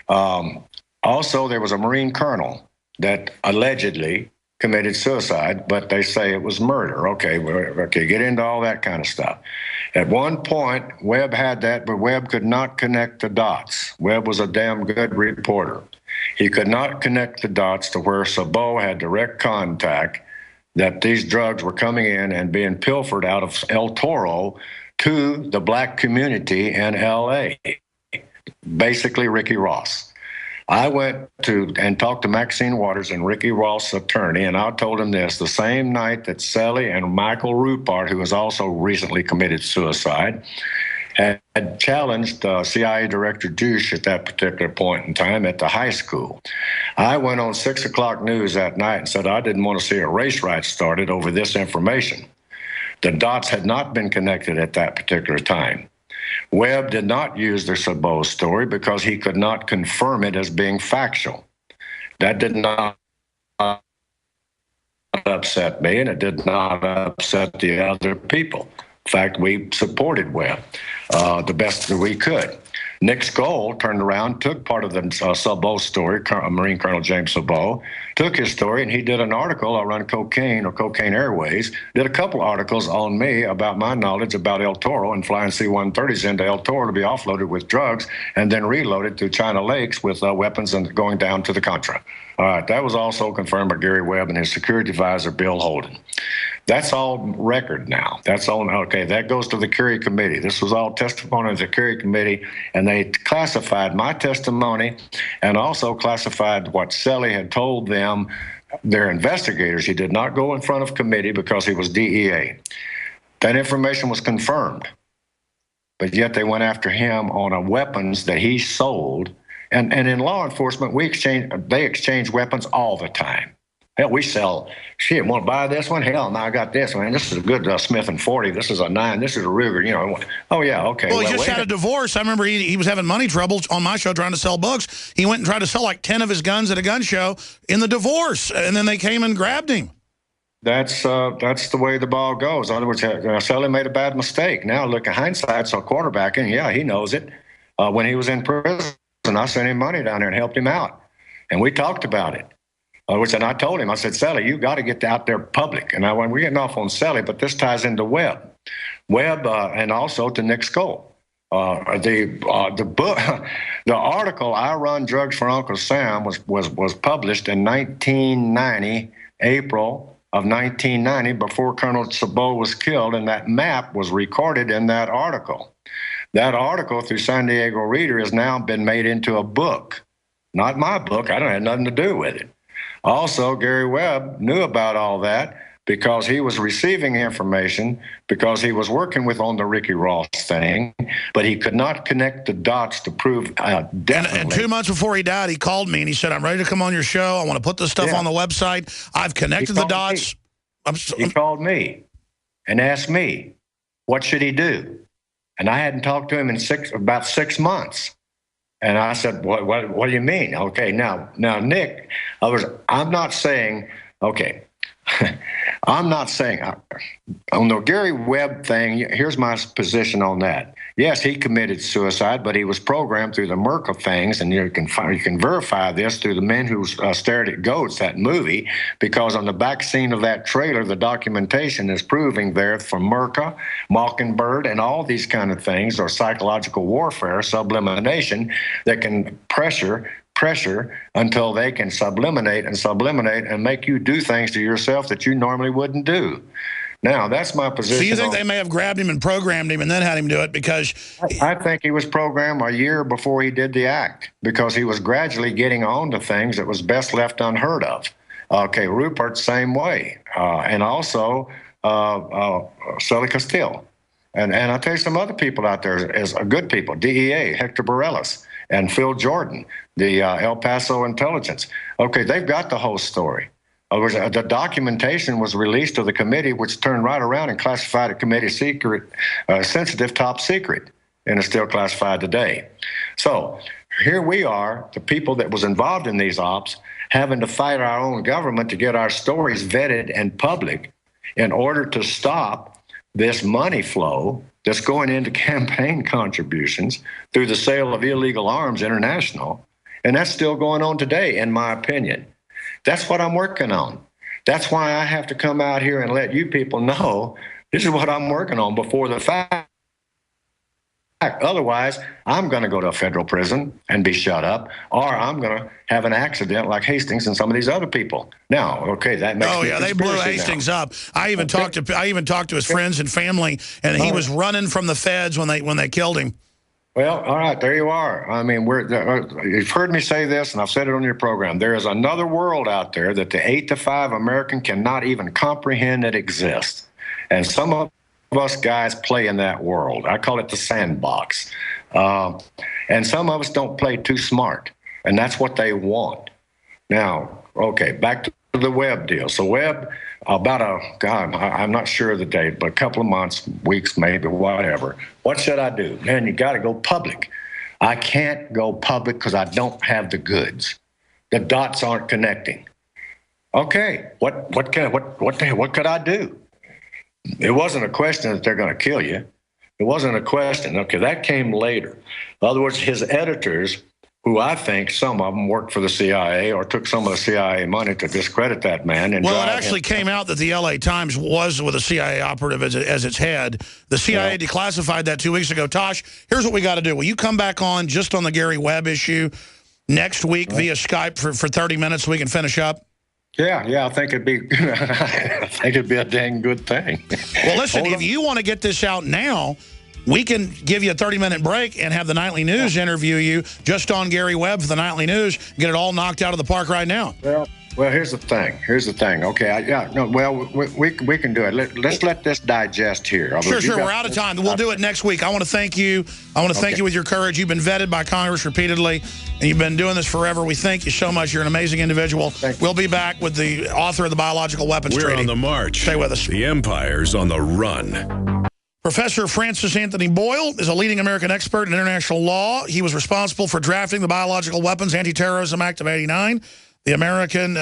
Also, there was a Marine colonel that allegedly committed suicide, but they say it was murder. Okay, get into all that kind of stuff. At one point, Webb had that, but Webb could not connect the dots. Webb was a damn good reporter. He could not connect the dots to where Sabo had direct contact that these drugs were coming in and being pilfered out of El Toro to the black community in L.A., basically Ricky Ross. I went to and talked to Maxine Waters and Ricky Ross' attorney, and I told him this, the same night that Sally and Michael Rupert, who has also recently committed suicide, had challenged CIA Director Douche at that particular point in time at the high school. I went on 6 o'clock news that night and said I didn't want to see a race riot started over this information. The dots had not been connected at that particular time. Webb did not use the Sabot story because he could not confirm it as being factual. That did not upset me, and it did not upset the other people. In fact, we supported Webb the best that we could. Nick Skoll turned around, took part of the Sabot story, Marine Colonel James Sabot, took his story, and he did an article around cocaine or Cocaine Airways, did a couple articles on me about my knowledge about El Toro and flying C-130s into El Toro to be offloaded with drugs and then reloaded to China Lakes with weapons and going down to the Contra. All right, that was also confirmed by Gary Webb and his security advisor, Bill Holden. That's all record now. That's all, okay, that goes to the Kerry Committee. This was all testimony of the Kerry Committee, and they classified my testimony and also classified what Selly had told them, their investigators. He did not go in front of committee because he was DEA. That information was confirmed, but yet they went after him on weapons that he sold. And in law enforcement, they exchange weapons all the time. Hell, we sell, shit, want to buy this one? Hell, no, I got this one. This is a good Smith & 40. This is a 9. This is a Ruger. You know, oh, yeah, okay. Well, he just had a divorce. I remember he was having money troubles on my show trying to sell books. He went and tried to sell like 10 of his guns at a gun show in the divorce, and then they came and grabbed him. That's the way the ball goes. In other words, Selly made a bad mistake. Now, look at hindsight, so quarterbacking, yeah, he knows it. When he was in prison, I sent him money down there and helped him out. And we talked about it. And I told him, I said, Selly, you got to get out there public. And we're getting off on Selly, but this ties into Webb. Webb and also to Nick Skoll. The book, the article, I Run Drugs for Uncle Sam, was published in 1990, April of 1990, before Colonel Sabot was killed, and that map was recorded in that article. That article through San Diego Reader has now been made into a book. Not my book. I don't have nothing to do with it. Also, Gary Webb knew about all that because he was receiving information, because he was working on the Ricky Ross thing, but he could not connect the dots to prove definitely. And 2 months before he died, he called me and he said, I'm ready to come on your show. I want to put this stuff on the website. I've connected the dots. He called me and asked me, what should he do? And I hadn't talked to him in about 6 months. And I said, what do you mean? Okay, now, Nick, I'm not saying, okay, I'm not saying, on the Gary Webb thing, here's my position on that. Yes, he committed suicide, but he was programmed through the Merkel things, and you can verify this through The Men Who Stared at Goats, that movie, because on the back scene of that trailer, the documentation is proving there from Merkel, Mockingbird, and all these kind of things, or psychological warfare, sublimination, that can pressure until they can subliminate and make you do things to yourself that you normally wouldn't do. Now, that's my position. So you think they may have grabbed him and programmed him and then had him do it because... I think he was programmed a year before he did the act because he was gradually getting on to things that was best left unheard of. Okay, Rupert, same way. And also Sully Castile. And I'll tell you some other people out there as good people. DEA, Hector Bareilles, and Phil Jordan, the El Paso intelligence. Okay, they've got the whole story. The documentation was released to the committee, which turned right around and classified a committee secret, sensitive top secret, and is still classified today. So here we are, the people that was involved in these ops, having to fight our own government to get our stories vetted and public in order to stop this money flow that's going into campaign contributions through the sale of illegal arms international. And that's still going on today, in my opinion. That's what I'm working on. That's why I have to come out here and let you people know this is what I'm working on before the fact. Otherwise, I'm going to go to a federal prison and be shut up, or I'm going to have an accident like Hastings and some of these other people. Now, okay, that makes me they blew Hastings up. I even talked to his friends and family, and he was running from the feds when they killed him. Well, all right, there you are. I mean, you've heard me say this, and I've said it on your program. There is another world out there that the 8 to 5 American cannot even comprehend that exists. And some of us guys play in that world. I call it the sandbox. And some of us don't play too smart, and that's what they want. Now, okay, back to the Webb deal. So Webb, I'm not sure of the date, but a couple of months, weeks, maybe, whatever. What should I do? Man, you got to go public. I can't go public because I don't have the goods. The dots aren't connecting. Okay, what could I do? It wasn't a question that they're going to kill you. It wasn't a question. Okay, that came later. In other words, his editors, who I think some of them worked for the CIA or took some of the CIA money to discredit that man. And well, it actually came out that the L.A. Times was with a CIA operative as its head. The CIA declassified that 2 weeks ago. Tosh, here's what we got to do. Will you come back on just on the Gary Webb issue next week via Skype for 30 minutes so we can finish up? Yeah, I think it'd be a dang good thing. Well, listen, if you want to get this out now, we can give you a 30-minute break and have the Nightly News interview you just on Gary Webb for the Nightly News, get it all knocked out of the park right now. Well, here's the thing. Okay, we can do it. Let's let this digest here. Sure, we're out of time. We'll do it next week. I want to thank you. I want to thank you with your courage. You've been vetted by Congress repeatedly, and you've been doing this forever. We thank you so much. You're an amazing individual. We'll be back with the author of the Biological Weapons Treaty. We're on the march. Stay with us. The empire's on the run. Professor Francis Anthony Boyle is a leading American expert in international law. He was responsible for drafting the Biological Weapons Anti-Terrorism Act of '89, the American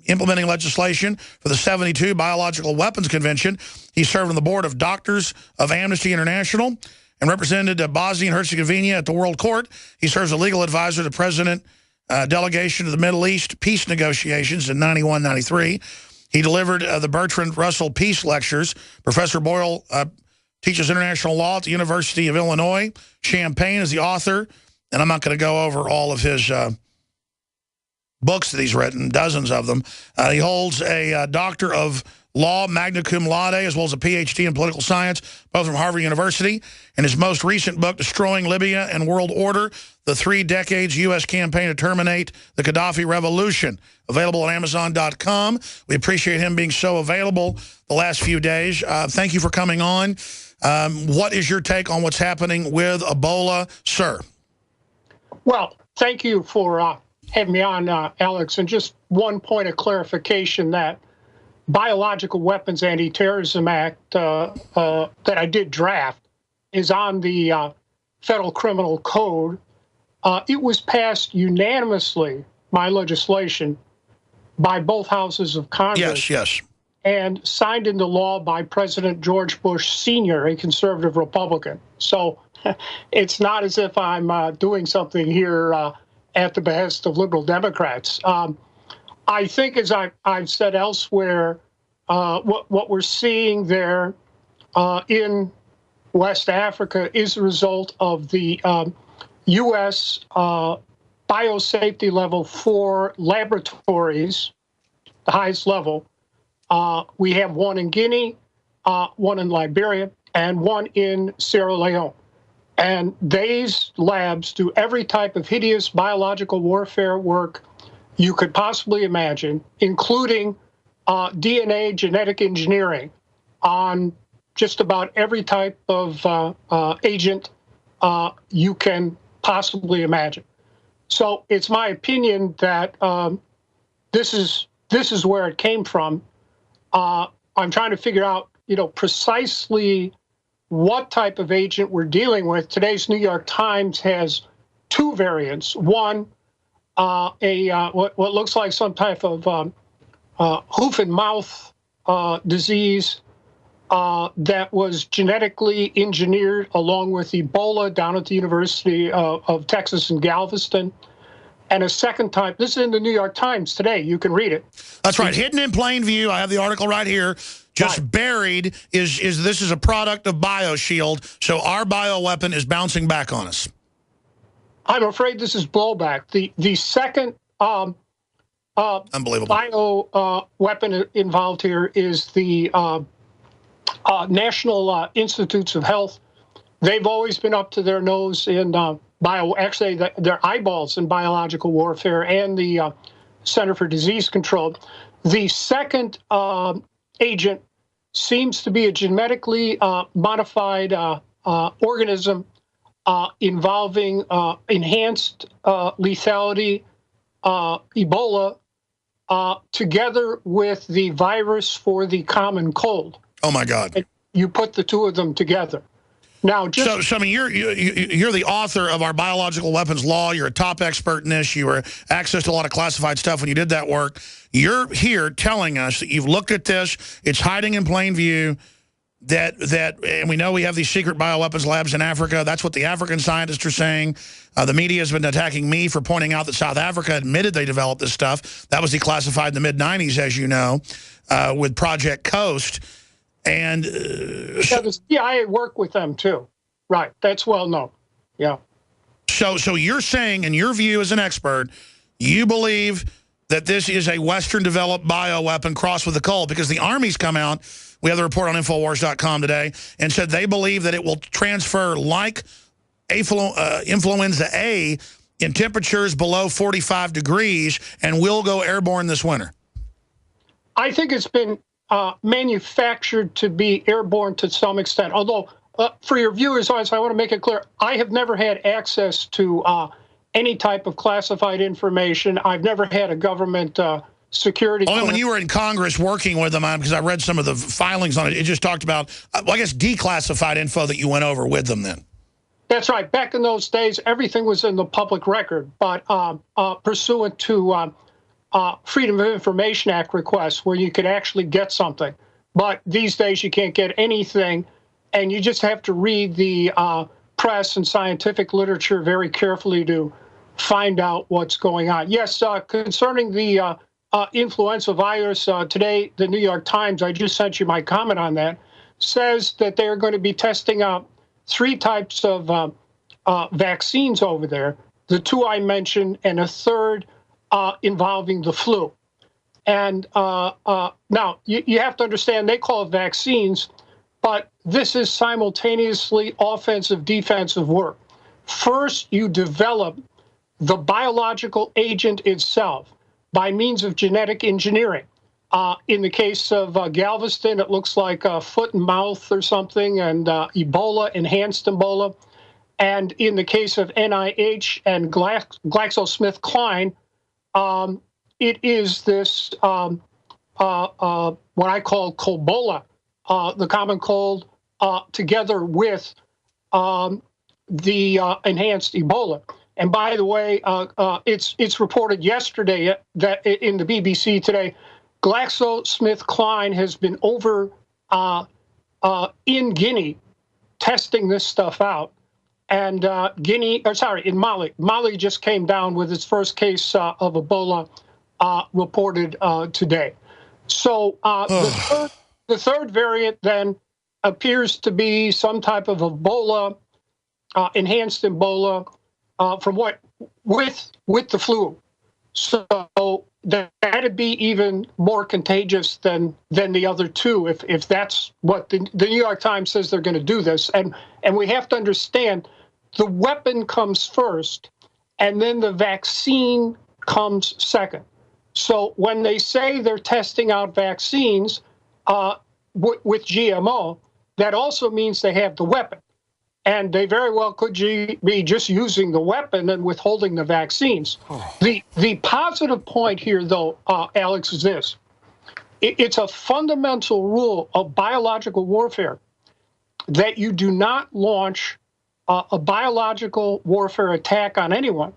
implementing legislation for the '72 Biological Weapons Convention. He served on the board of Doctors of Amnesty International and represented Bosnia and Herzegovina at the World Court. He serves as a legal advisor to President delegation to the Middle East peace negotiations in '91-'93. He delivered the Bertrand Russell Peace Lectures. Professor Boyle teaches international law at the University of Illinois. Champaign is the author, and I'm not going to go over all of his books that he's written, dozens of them. He holds a Doctor of Law, magna cum laude, as well as a PhD in political science, both from Harvard University. And his most recent book, Destroying Libya and World Order, The 3 Decades U.S. Campaign to Terminate the Gaddafi Revolution, available on Amazon.com. We appreciate him being so available the last few days. Thank you for coming on. What is your take on what's happening with Ebola, sir? Well, thank you for having me on, Alex. And just one point of clarification, that Biological Weapons Anti-Terrorism Act that I did draft is on the Federal Criminal Code. It was passed unanimously, my legislation, by both houses of Congress. Yes. And signed into law by President George Bush Sr., a conservative Republican. So it's not as if I'm doing something here at the behest of liberal Democrats. I think, as I've said elsewhere, what we're seeing there in West Africa is a result of the U.S. biosafety level for laboratories, the highest level. We have one in Guinea, one in Liberia, and one in Sierra Leone. And these labs do every type of hideous biological warfare work you could possibly imagine, including DNA genetic engineering on just about every type of agent you can possibly imagine. So it's my opinion that this is where it came from. I'm trying to figure out, precisely what type of agent we're dealing with. Today's New York Times has 2 variants. One, what looks like some type of hoof and mouth disease that was genetically engineered along with Ebola down at the University of Texas in Galveston. And a second type, this is in the New York Times today. You can read it. That's right. Hidden in plain view. I have the article right here. Just buried this is a product of BioShield. So our bioweapon is bouncing back on us. I'm afraid this is blowback. The second unbelievable bio weapon involved here is the National Institutes of Health. They've always been up to their nose in actually their eyeballs in biological warfare, and the Center for Disease Control. The second agent seems to be a genetically modified organism involving enhanced lethality, Ebola, together with the virus for the common cold. Oh, my God. And you put the two of them together. Now, just so I mean, you're the author of our biological weapons law. You're a top expert in this. You were access to a lot of classified stuff when you did that work. You're here telling us that you've looked at this. It's hiding in plain view. And we know we have these secret bioweapons labs in Africa. That's what the African scientists are saying. The media has been attacking me for pointing out that South Africa admitted they developed this stuff. That was declassified in the mid-'90s, as you know, with Project Coast. And the CIA worked with them, too. Right. That's well known. Yeah. So you're saying, in your view as an expert, you believe that this is a Western-developed bioweapon crossed with the cold, because the Army's come out. We have the report on Infowars.com today, and said they believe that it will transfer like influenza A in temperatures below 45 degrees and will go airborne this winter. I think it's been manufactured to be airborne to some extent. Although, for your viewers, I want to make it clear, I have never had access to any type of classified information. I've never had a government security. Only when you were in Congress working with them, because I read some of the filings on it, it just talked about, well, I guess, declassified info that you went over with them then. That's right. Back in those days, everything was in the public record, but pursuant to Freedom of Information Act requests where you could actually get something. But these days you can't get anything, and you just have to read the press and scientific literature very carefully to find out what's going on. Yes, concerning the influenza virus, today the New York Times, I just sent you my comment on that, says that they're going to be testing out 3 types of vaccines over there, the 2 I mentioned, and a third involving the flu. And now, you have to understand, they call it vaccines, but this is simultaneously offensive, defensive work. First, you develop the biological agent itself by means of genetic engineering. In the case of Galveston, it looks like foot and mouth or something, and Ebola, enhanced Ebola. And in the case of NIH and GlaxoSmithKline, it is this, what I call Colbola, the common cold, together with the enhanced Ebola. And by the way, it's reported yesterday that in the BBC today, GlaxoSmithKline has been over in Guinea testing this stuff out. And in Mali. Mali just came down with its first case of Ebola reported today. So the third variant then appears to be some type of Ebola, enhanced Ebola, with the flu. So that'd be even more contagious than the other 2, if that's what the New York Times says they're going to do this. And we have to understand, the weapon comes first, and then the vaccine comes second. So when they say they're testing out vaccines with GMO, that also means they have the weapon. And they very well could be just using the weapon and withholding the vaccines. The positive point here, though, Alex, is this. It's a fundamental rule of biological warfare that you do not launch a biological warfare attack on anyone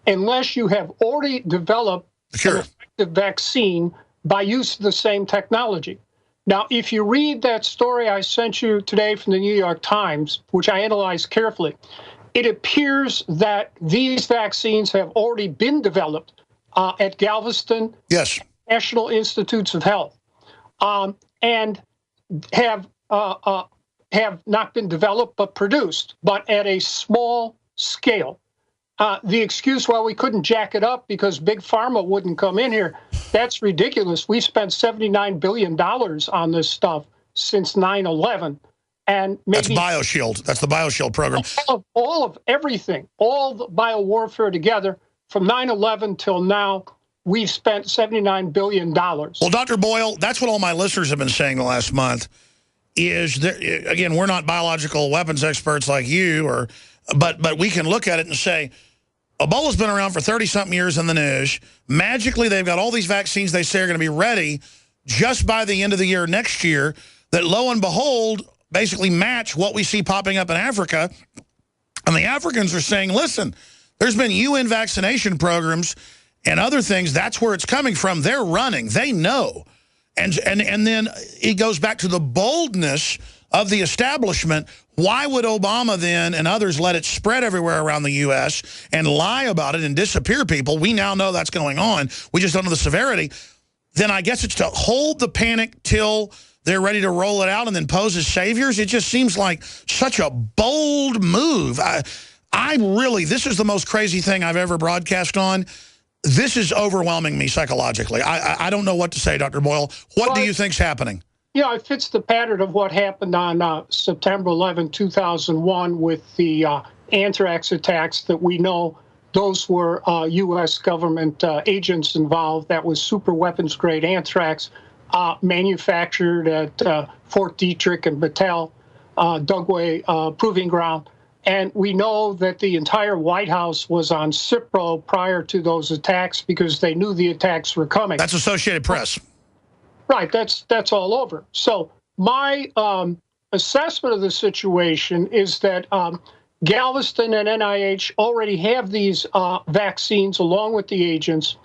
unless you have already developed an effective vaccine by use of the same technology. Now, if you read that story I sent you today from the New York Times, which I analyzed carefully, it appears that these vaccines have already been developed at Galveston, yes, National Institutes of Health, and have not been developed but produced, but at a small scale. The excuse, well, we couldn't jack it up because Big Pharma wouldn't come in here, that's ridiculous. We spent $79 billion on this stuff since 9/11. And maybe that's BioShield. That's the BioShield program. All of everything, all the biowarfare together from 9/11 till now we've spent $79 billion. Well, Dr. Boyle, that's what all my listeners have been saying the last month, is that, again, we're not biological weapons experts like you, but we can look at it and say, Ebola's been around for 30-something years in the news. Magically, they've got all these vaccines they say are going to be ready just by the end of the year next year, that lo and behold, basically match what we see popping up in Africa. And the Africans are saying, listen, there's been UN vaccination programs and other things. That's where it's coming from. They're running. They know. And then it goes back to the boldness of the establishment. Why would Obama then and others let it spread everywhere around the U.S. and lie about it and disappear people? We now know that's going on. We just don't know the severity. Then I guess it's to hold the panic till they're ready to roll it out and then pose as saviors. It just seems like such a bold move. I really, this is the most crazy thing I've ever broadcast on. This is overwhelming me psychologically. I don't know what to say, Dr. Boyle. What do you think's happening? Yeah, it fits the pattern of what happened on September 11, 2001 with the anthrax attacks that we know those were U.S. government agents involved. That was super weapons grade anthrax manufactured at Fort Detrick and Battelle, Dugway Proving Ground. And we know that the entire White House was on Cipro prior to those attacks because they knew the attacks were coming. That's Associated Press. Right, that's all over. So my assessment of the situation is that Galveston and NIH already have these vaccines along with the agents,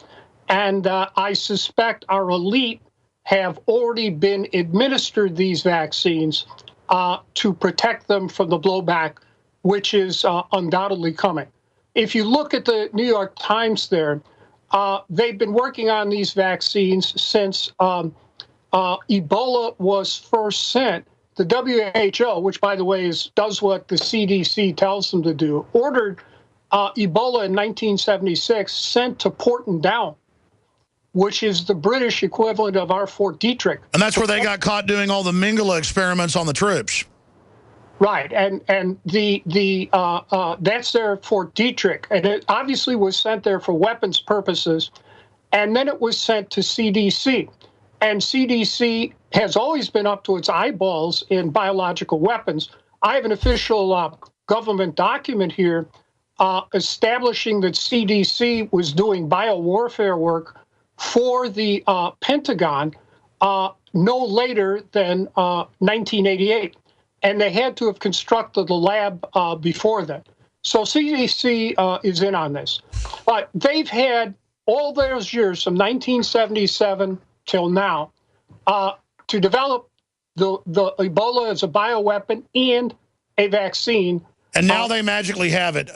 and I suspect our elite have already been administered these vaccines to protect them from the blowback, which is undoubtedly coming. If you look at the New York Times there, they've been working on these vaccines since Ebola was first sent. The WHO, which, by the way, does what the CDC tells them to do, ordered Ebola in 1976 sent to Porton Down, which is the British equivalent of our Fort Detrick. And that's where they got caught doing all the Mingala experiments on the troops. Right, and that's their Fort Detrick, and it obviously was sent there for weapons purposes, and then it was sent to CDC, and CDC has always been up to its eyeballs in biological weapons. I have an official government document here establishing that CDC was doing biowarfare work for the Pentagon no later than 1988. And they had to have constructed the lab before that. So CDC is in on this. But they've had all those years, from 1977 till now, to develop the Ebola as a bioweapon and a vaccine. And now they magically have it.